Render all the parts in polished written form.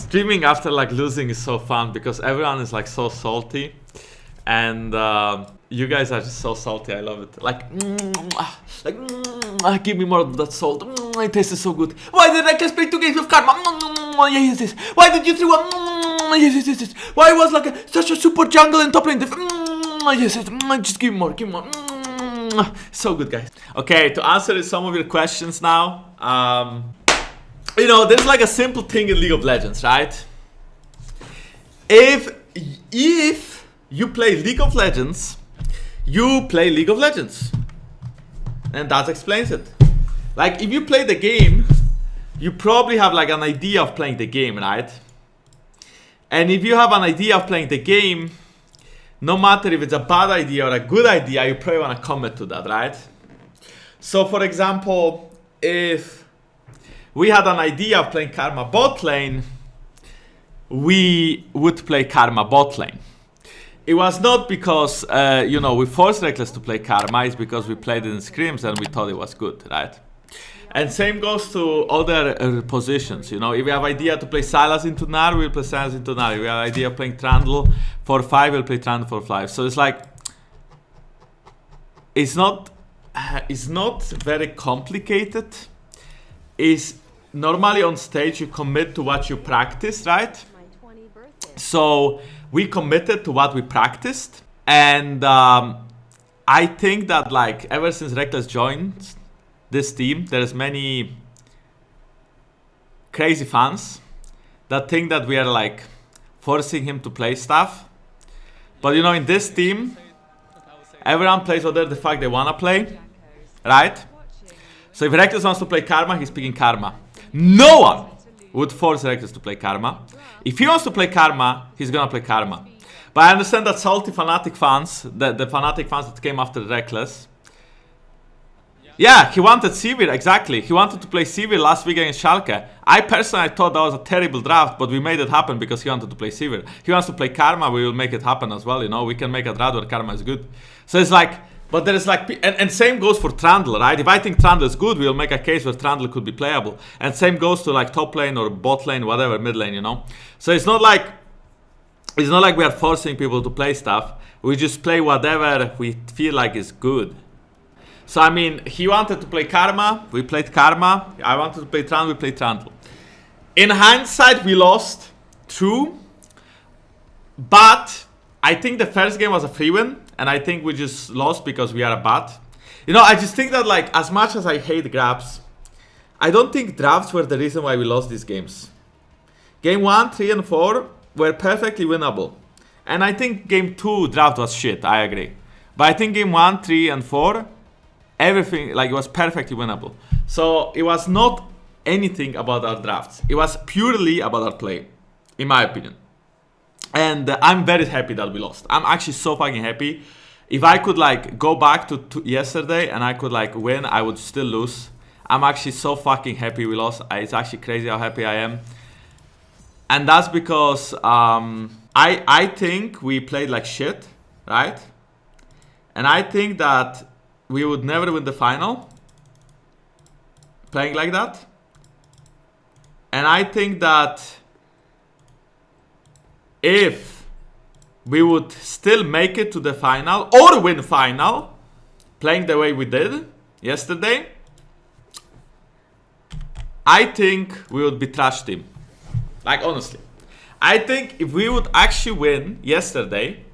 Streaming after like losing is so fun because everyone is like so salty, and you guys are just so salty. I love it. Like give me more of that salt. It tastes so good. Why did Rekkles play 2 games of karma? Yes, yes. Why did you 3-1? Yes, yes, yes. Why was like such a super jungle and top lane def? Yes, yes. Just give me more. Give me more. So good, guys. Okay, to answer some of your questions now. You know, there's like a simple thing in League of Legends, right? If you play League of Legends, you play League of Legends. And that explains it. Like, if you play the game, you probably have like an idea of playing the game, right? And if you have an idea of playing the game, no matter if it's a bad idea or a good idea, you probably want to commit to that, right? So, for example, if we had an idea of playing Karma bot lane, we would play Karma bot lane. It was not because, you know, we forced Rekkles to play Karma, it's because we played it in scrims and we thought it was good, right? And same goes to other positions, you know. If we have idea to play Sylas into Gnar, we'll play Sylas into Gnar. If we have idea of playing Trundle for 5, we'll play Trundle for 5. So it's like, it's not very complicated. It's normally on stage you commit to what you practice, right? So we committed to what we practiced, and I think that like ever since Rekkles joined this team, there's many crazy fans that think that we are like forcing him to play stuff. But you know, in this team, everyone plays whatever the fuck they wanna play, right? So if Rekkles wants to play Karma, he's picking Karma. No one would force Rekkles to play Karma. If he wants to play Karma, he's gonna play Karma. But I understand that salty fanatic fans, the fanatic fans that came after Rekkles, yeah, he wanted Sivir, exactly. He wanted to play Sivir last week against Schalke. I personally thought that was a terrible draft, but we made it happen because he wanted to play Sivir. He wants to play Karma, we will make it happen as well, you know. We can make a draft where Karma is good. So it's like, but there is like, and same goes for Trundle, right? If I think Trundle is good, we'll make a case where Trundle could be playable. And same goes to like top lane or bot lane, whatever, mid lane, you know. So it's not like we are forcing people to play stuff. We just play whatever we feel like is good. So I mean, he wanted to play Karma, we played Karma. I wanted to play Trundle, we played Trundle. In hindsight, we lost, true. But I think the first game was a free win, and I think we just lost because we are a bot. You know, I just think that like, as much as I hate grabs, I don't think drafts were the reason why we lost these games. Game 1, 3 and 4 were perfectly winnable. And I think game 2 draft was shit, I agree. But I think game 1, 3 and 4, everything, like, it was perfectly winnable. So it was not anything about our drafts. It was purely about our play, in my opinion. And I'm very happy that we lost. I'm actually so fucking happy. If I could like go back to yesterday and I could like win, I would still lose. I'm actually so fucking happy we lost. It's actually crazy how happy I am. And that's because I think we played like shit, right? And I think that we would never win the final playing like that. And I think that if we would still make it to the final or win final playing the way we did yesterday, I think we would be trash team. Like, honestly, I think if we would actually win yesterday,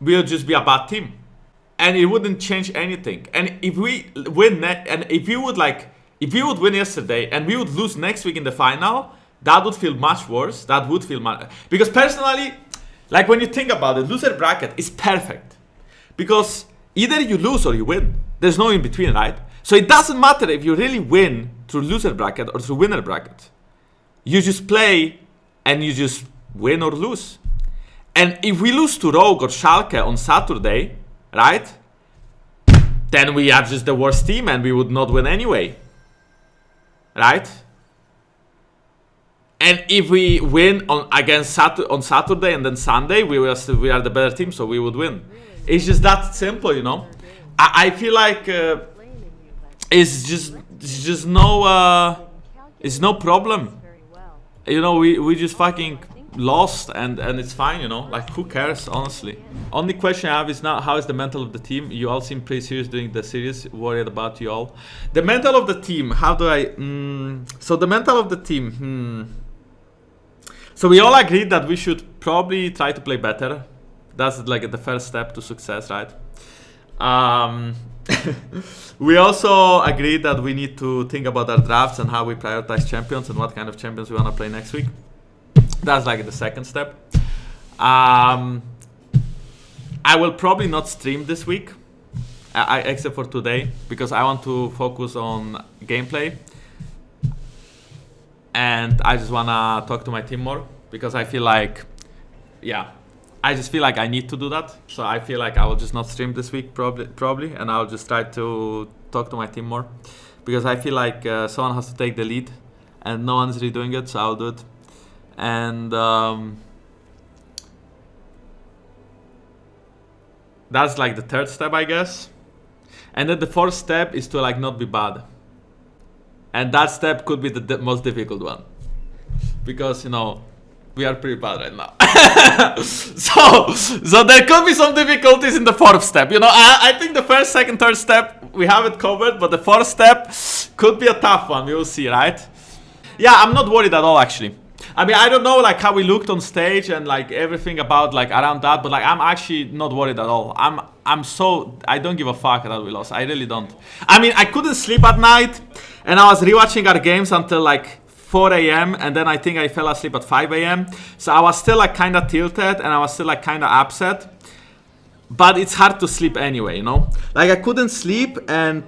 we would just be a bad team. And it wouldn't change anything. And if we win, and if you would win yesterday and we would lose next week in the final, that would feel much worse. That would feel much, because personally, like when you think about it, loser bracket is perfect. Because either you lose or you win. There's no in between, right? So it doesn't matter if you really win through loser bracket or through winner bracket. You just play and you just win or lose. And if we lose to Rogue or Schalke on Saturday, right, then we are just the worst team and we would not win anyway, right? And if we win on Saturday and then Sunday, we are the better team, so we would win. It's just that simple, you know. I feel like it's just no problem. You know, we just fucking lost, and it's fine, you know. Like, who cares, honestly? Only question I have is now, how is the mental of the team? You all seem pretty serious during the series, worried about you all. The mental of the team, how do I... So the mental of the team, So we all agreed that we should probably try to play better. That's like the first step to success, right? We also agreed that we need to think about our drafts and how we prioritize champions and what kind of champions we want to play next week. That's like the second step. I will probably not stream this week, except for today, because I want to focus on gameplay. And I just want to talk to my team more, because I feel like, yeah, I just feel like I need to do that. So I feel like I will just not stream this week, probably, and I'll just try to talk to my team more, because I feel like someone has to take the lead, and no one's really doing it, so I'll do it. And that's like the third step, I guess. And then the fourth step is to like not be bad. And that step could be the most difficult one, because, you know, we are pretty bad right now. so there could be some difficulties in the fourth step. You know, I think the first, second, third step, we have it covered, but the fourth step could be a tough one. We will see, right? Yeah, I'm not worried at all, actually. I mean, I don't know like how we looked on stage and like everything about like around that, but like I'm actually not worried at all. I don't give a fuck that we lost. I really don't. I mean, I couldn't sleep at night, and I was rewatching our games until like 4 a.m. and then I think I fell asleep at 5 a.m. So I was still like kind of tilted, and I was still like kind of upset. But it's hard to sleep anyway, you know? Like I couldn't sleep, and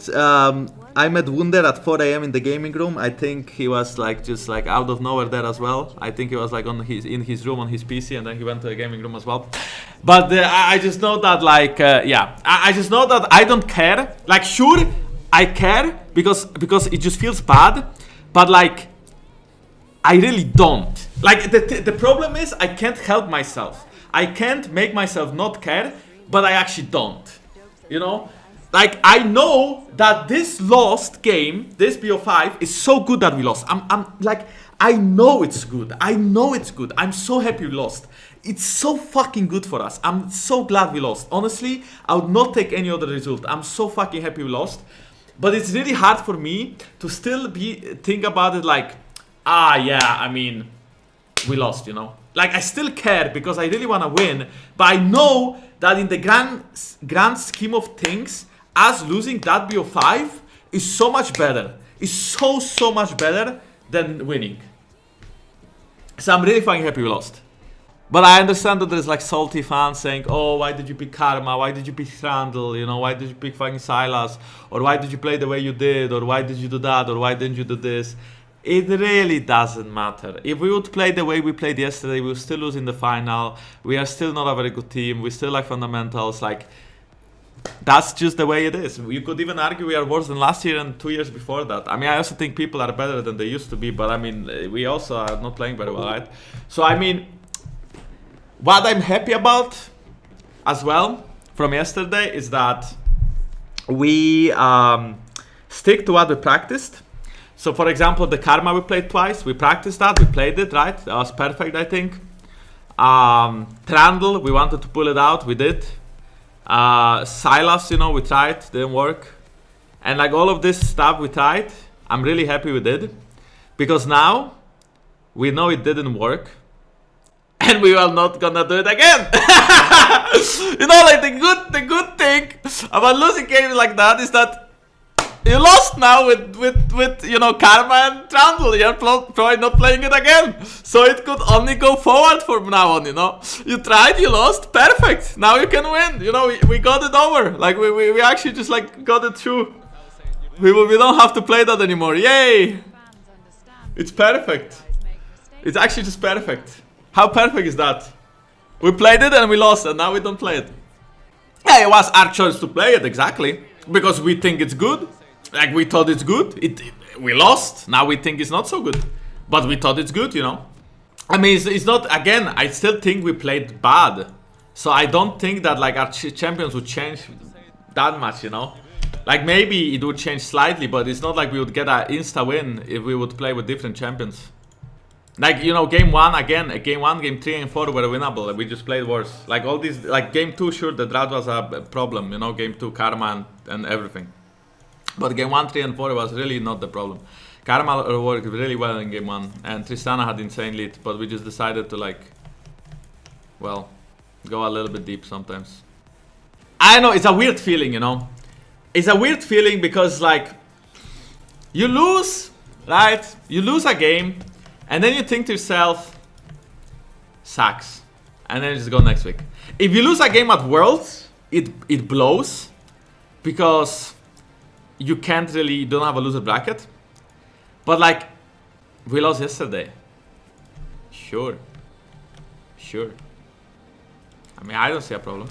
I met Wunder at 4 a.m. in the gaming room. I think he was like just like out of nowhere there as well. I think he was like in his room on his PC, and then he went to the gaming room as well. But I just know that like I just know that I don't care. Like sure, I care because it just feels bad, but like I really don't. Like the problem is I can't help myself. I can't make myself not care, but I actually don't. You know? Like I know that this lost game, this BO5, is so good that we lost. I'm like, I know it's good. I know it's good. I'm so happy we lost. It's so fucking good for us. I'm so glad we lost. Honestly, I would not take any other result. I'm so fucking happy we lost. But it's really hard for me to still think about it like, yeah, I mean, we lost, you know. Like I still care because I really want to win, but I know that in the grand scheme of things, us losing that BO5 is so much better. It's so much better than winning. So I'm really fucking happy we lost. But I understand that there's like salty fans saying, oh, why did you pick Karma? Why did you pick Thrandl? You know, why did you pick fucking Silas? Or why did you play the way you did? Or why did you do that? Or why didn't you do this? It really doesn't matter. If we would play the way we played yesterday, we would still lose in the final. We are still not a very good team. We still lack fundamentals. Like, that's just the way it is. You could even argue we are worse than last year and 2 years before that. I mean, I also think people are better than they used to be, but I mean, we also are not playing very well, right? So, I mean, what I'm happy about as well from yesterday is that we stick to what we practiced. So, for example, the Karma we played twice. We practiced that. We played it, right? That was perfect, I think. Thrandl, we wanted to pull it out. We did. Silas, you know, we tried. Didn't work. And like all of this stuff we tried, I'm really happy we did. Because now, we know it didn't work. And we are not gonna do it again. You know, like the good thing about losing games like that is that you lost now with you know, Karma and Thrandl. You're probably not playing it again. So it could only go forward from now on, you know. You tried, you lost, perfect. Now you can win. You know, we got it over. Like we actually just like got it through. We don't have to play that anymore. Yay! It's perfect. It's actually just perfect. How perfect is that? We played it and we lost, and now we don't play it. Yeah, it was our choice to play it, exactly. Because we think it's good. Like, we thought it's good. We lost. Now we think it's not so good. But we thought it's good, you know. I mean, it's not, again, I still think we played bad. So I don't think that, like, our champions would change that much, you know. Like, maybe it would change slightly, but it's not like we would get an insta-win if we would play with different champions. Like, you know, game 1 again, game 1, game 3 and 4 were winnable. We just played worse. Like all these, like game 2, sure, the drought was a problem, you know, game 2, karma and everything. But game 1, 3 and 4 was really not the problem. Karma worked really well in game 1 and Tristana had insane lead, but we just decided to like, well, go a little bit deep sometimes. I know, it's a weird feeling, you know. It's a weird feeling because like, you lose, right? You lose a game and then you think to yourself, sucks. And then you just go next week. If you lose a game at Worlds, it blows because you can't really, you don't have a loser bracket. But like, we lost yesterday. Sure. I mean, I don't see a problem.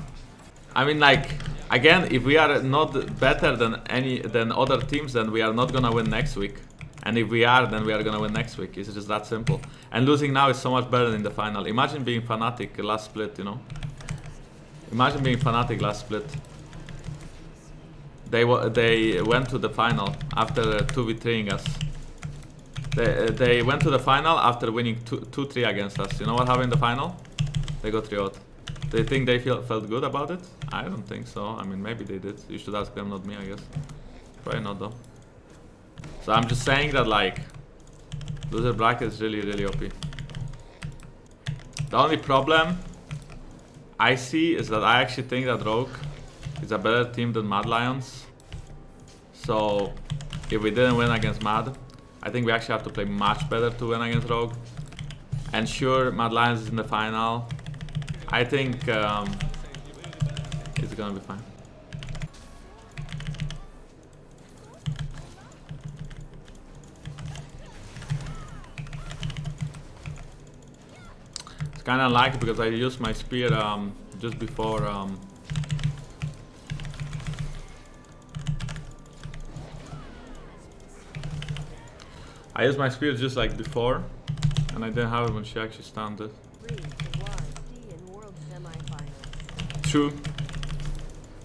I mean, like, again, if we are not better than other teams, then we are not gonna win next week. And if we are, then we are gonna win next week. It's just that simple. And losing now is so much better than in the final. Imagine being Fnatic last split, you know? Imagine being Fnatic last split. They went to the final after 2v3ing us. They went to the final after winning 2-3 against us. You know what happened in the final? They got 3-0. Do you think they felt good about it? I don't think so. I mean, maybe they did. You should ask them, not me, I guess. Probably not, though. So I'm just saying that, like, loser bracket is really, really OP. The only problem I see is that I actually think that Rogue is a better team than Mad Lions. So if we didn't win against Mad, I think we actually have to play much better to win against Rogue. And sure, Mad Lions is in the final. I think it's gonna be fine. It's kind of unlucky because I used my spear just before. I used my spear just like before, and I didn't have it when she actually stunned it. True.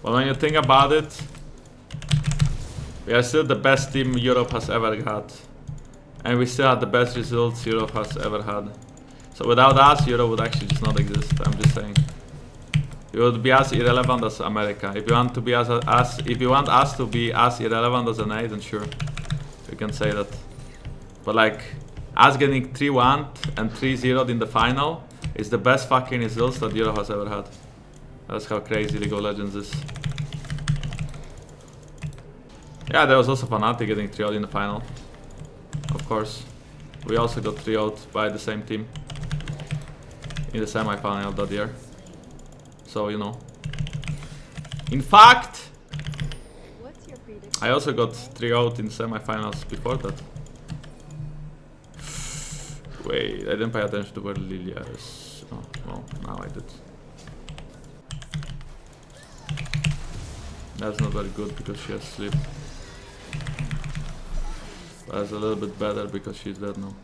But when you think about it, we are still the best team Europe has ever had. And we still had the best results Europe has ever had. So without us, Europe would actually just not exist, I'm just saying. It would be as irrelevant as America. If you want to be if you want us to be as irrelevant as an A, then sure. You can say that. But like, us getting 3-1 and 3-0 in the final is the best fucking results that Europe has ever had. That's how crazy League of Legends is. Yeah, there was also Fnatic getting 3-0 in the final. Of course. We also got 3-0 by the same team in the semi-final that year. So, you know. In fact, I also got 3-0 in semi-finals before that. Wait, I didn't pay attention to where Lilia is. Oh, well, now I did. That's not very good because she has sleep. That's a little bit better because she's dead now.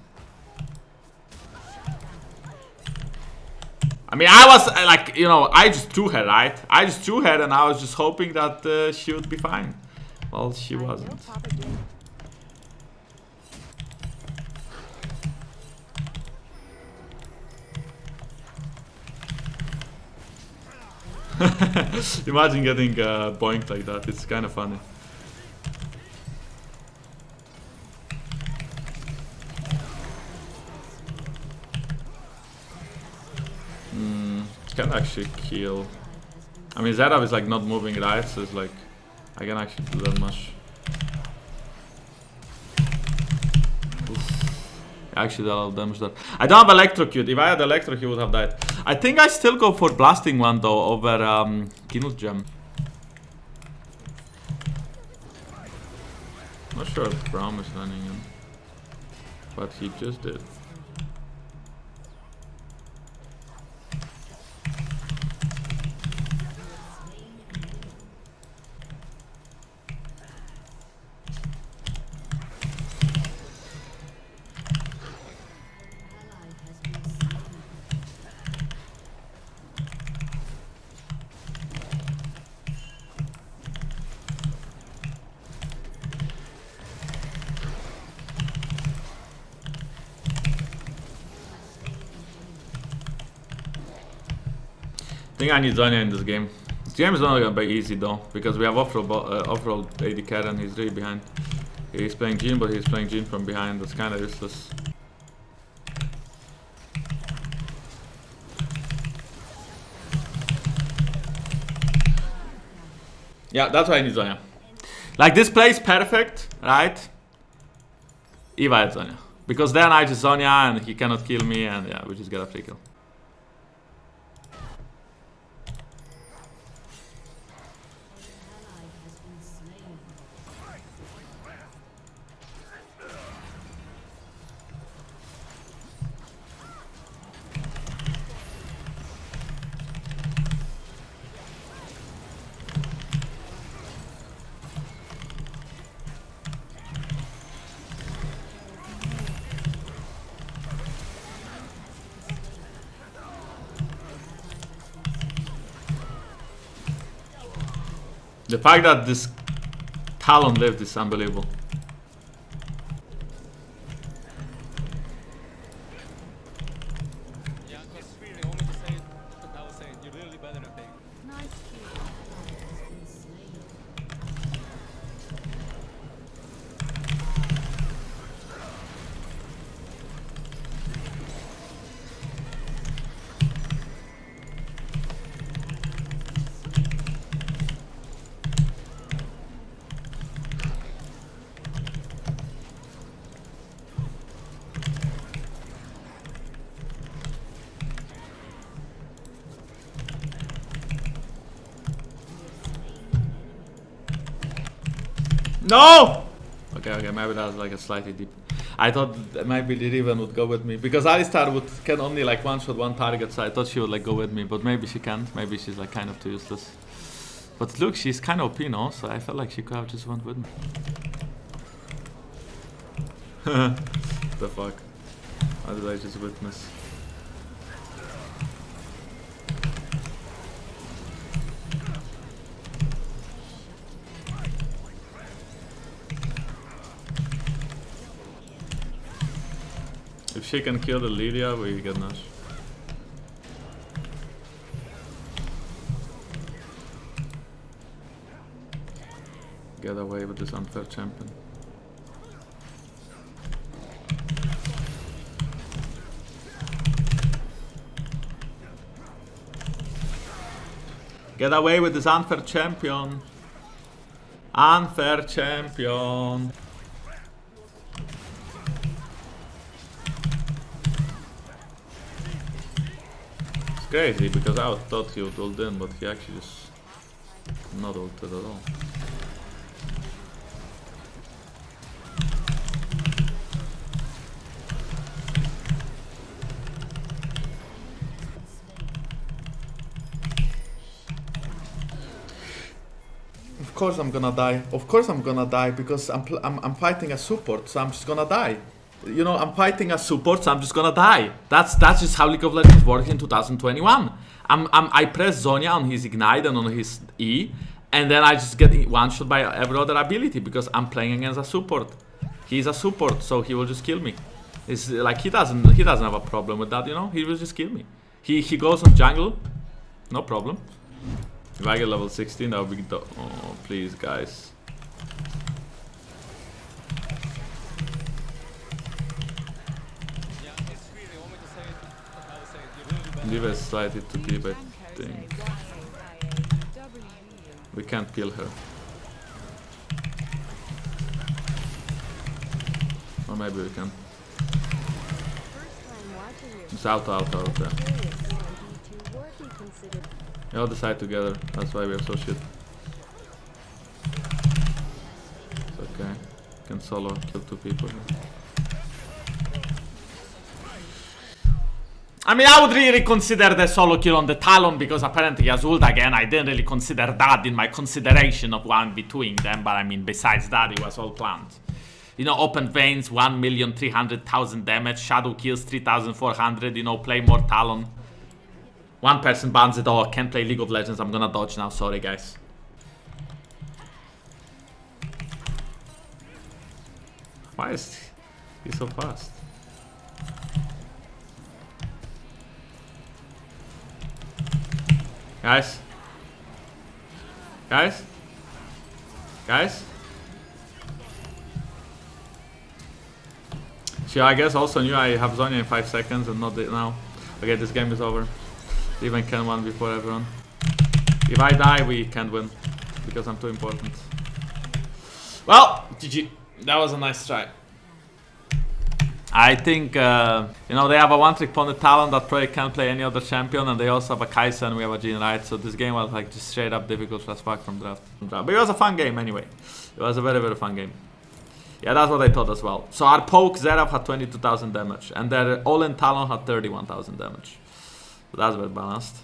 I mean, I was like, you know, I just threw her, right? I just threw her and I was just hoping that she would be fine. Well, she wasn't. Imagine getting boinked like that, it's kind of funny. Can actually kill. I mean, Zerav is like not moving right, so it's like I can actually do that much. I actually did a lot of damage there. I don't have Electrocute. If I had Electrocute, he would have died. I think I still go for Blasting one though over Kill Gem. Not sure if Braum is running in, but he just did. think I need Zonya in this game. This game is not gonna be easy though, because we have off-roll AD carry and he's really behind. He's playing Jhin, but he's playing Jhin from behind. That's kind of useless. Yeah, that's why I need Zonya. Like, this play is perfect, right? If I had Zonya. Because then I just Zonya and he cannot kill me, and yeah, we just get a free kill. The fact that this Talon lived is unbelievable. Jankos, they want me to say it, but I will say it. You're really better at it. No! Okay, maybe that was like a slightly deep. I thought that maybe Riven would go with me, because Alistar can only like one-shot one target, so I thought she would like go with me, but maybe she can't. Maybe she's like kind of too useless. But look, she's kind of OP, no? So I felt like she could have just went with me. The fuck? How did I just witness? If she can kill the Lydia, we get Nash. Get away with this unfair champion. Get away with this unfair champion. Unfair champion. It's crazy because I thought he would ult in, but he actually just not ulted at all. Of course I'm gonna die. Of course I'm gonna die because I'm fighting a support, so I'm just gonna die. You know, I'm fighting a support, so I'm just gonna die. That's just how League of Legends works in 2021. I press Zonya on his Ignite and on his E, and then I just get one shot by every other ability because I'm playing against a support. He's a support, so he will just kill me. It's like he doesn't have a problem with that, you know. He will just kill me. He goes on jungle, no problem. If I get level 16, that would be oh, please, guys. Leave is slightly too deep, I think. We can't kill her. Or maybe we can. It's out there. We all decide together, that's why we are so shit. It's okay. Can solo kill 2 people. I mean, I would really consider the solo kill on the Talon because apparently he has ult again. I didn't really consider that in my consideration of one between them, but I mean, besides that, it was all planned. You know, open veins, 1,300,000 damage, shadow kills 3,400, you know, play more Talon. One person bans it, oh, I can't play League of Legends, I'm gonna dodge now, sorry guys. Why is he so fast? Guys? Guys? Guys? She, I guess, also knew I have Zonya in 5 seconds and not it now. Okay, this game is over. Even can win before everyone. If I die, we can't win. Because I'm too important. Well, GG. That was a nice try. I think, you know, they have a one-trick pony talent that probably can't play any other champion, and they also have a Kai'Sa and we have a Jhin, right? So this game was like just straight up difficult as fuck from draft. But it was a fun game anyway. It was a very, very fun game. Yeah, that's what I thought as well. So our poke Zerath had 22,000 damage, and their all-in Talon had 31,000 damage. So that's very balanced.